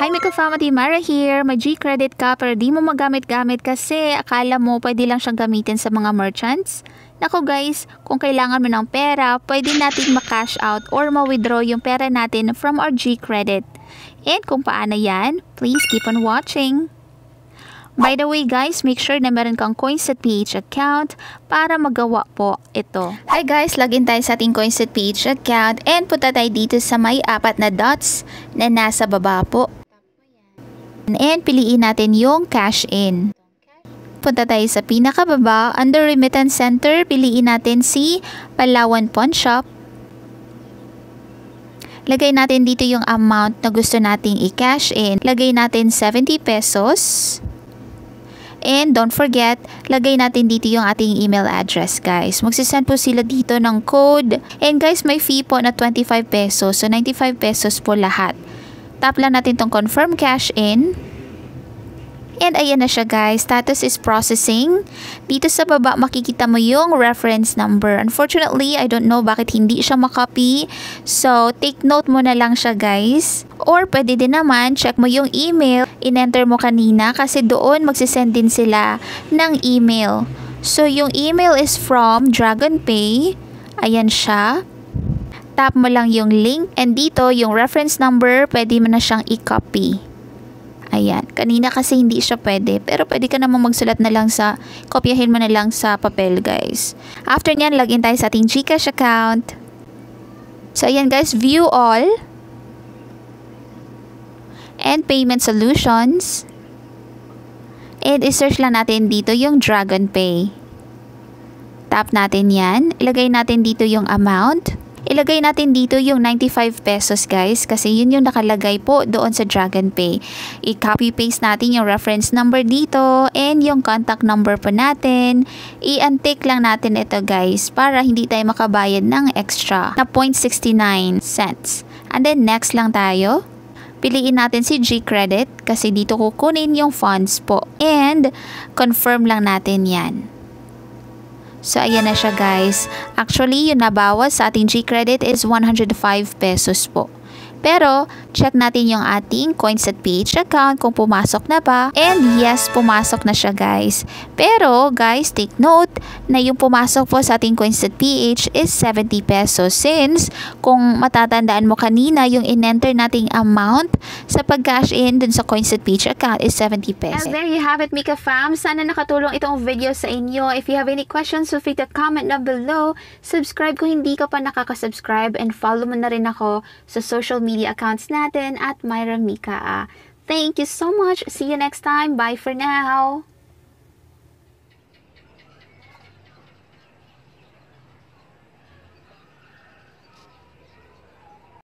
Hi Mika Family, Mara here. May G-credit ka pero di mo magamit-gamit kasi akala mo pwede lang siyang gamitin sa mga merchants. Nako guys, kung kailangan mo ng pera, pwede natin ma-cash out or ma-withdraw yung pera natin from our G-credit. And kung paano yan, please keep on watching. By the way guys, make sure na meron kang Coins@ph account para magawa po ito. Hi guys, login tayo sa ating Coins@ph account and punta tayo dito sa may 4 na dots na nasa baba po. And piliin natin yung cash in. Punta tayo sa pinakababa, under Remittance Center, piliin natin si Palawan Pawn Shop. Lagay natin dito yung amount na gusto nating i-cash in. Lagay natin 70 pesos. And don't forget, lagay natin dito yung ating email address guys. Magsisend po sila dito ng code. And guys, may fee po na 25 pesos. So 95 pesos po lahat. Tap lang natin tong confirm cash in. And ayan na siya guys, status is processing. Dito sa baba makikita mo yung reference number. Unfortunately, I don't know bakit hindi siya makopy. So, take note mo na lang siya guys. Or pwede din naman, check mo yung email, in-enter mo kanina kasi doon magsisend din sila ng email. So, yung email is from DragonPay. Ayan siya. Tap mo lang yung link and dito yung reference number, pwede mo na siyang i-copy. Ayan, kanina kasi hindi siya pwede, pero pwede ka namang magsulat na lang sa, kopyahin mo na lang sa papel guys. After nyan, login tayo sa ating GCash account. So ayan guys, view all. And payment solutions. And isearch lang natin dito yung DragonPay. Tap natin yan, ilagay natin dito yung amount. Ilagay natin dito yung 95 pesos guys kasi yun yung nakalagay po doon sa DragonPay. I-copy paste natin yung reference number dito and yung contact number po natin. I-untick lang natin ito guys para hindi tayo makabayad ng extra na 0.69 cents. And then next lang tayo. Piliin natin si G-credit kasi dito kukunin yung funds po and confirm lang natin yan. So, ayan na siya guys. Actually, yung nabawas sa ating G-credit is 105 pesos po. Pero, check natin yung ating Coins@ph account kung pumasok na ba. And yes, pumasok na siya guys. Pero, guys, take note na yung pumasok po sa ating Coins@ph is 70 pesos. Since, kung matatandaan mo kanina, yung in-enter nating amount sa pag-cash in dun sa Coins@ph account is 70 pesos. And there you have it, Mika Fam. Sana nakatulong itong video sa inyo. If you have any questions, feel free to comment down below. Subscribe kung hindi ka pa nakaka-subscribe and follow mo na rin ako sa social media accounts natin at Myra Mika. Thank you so much. See you next time. Bye for now.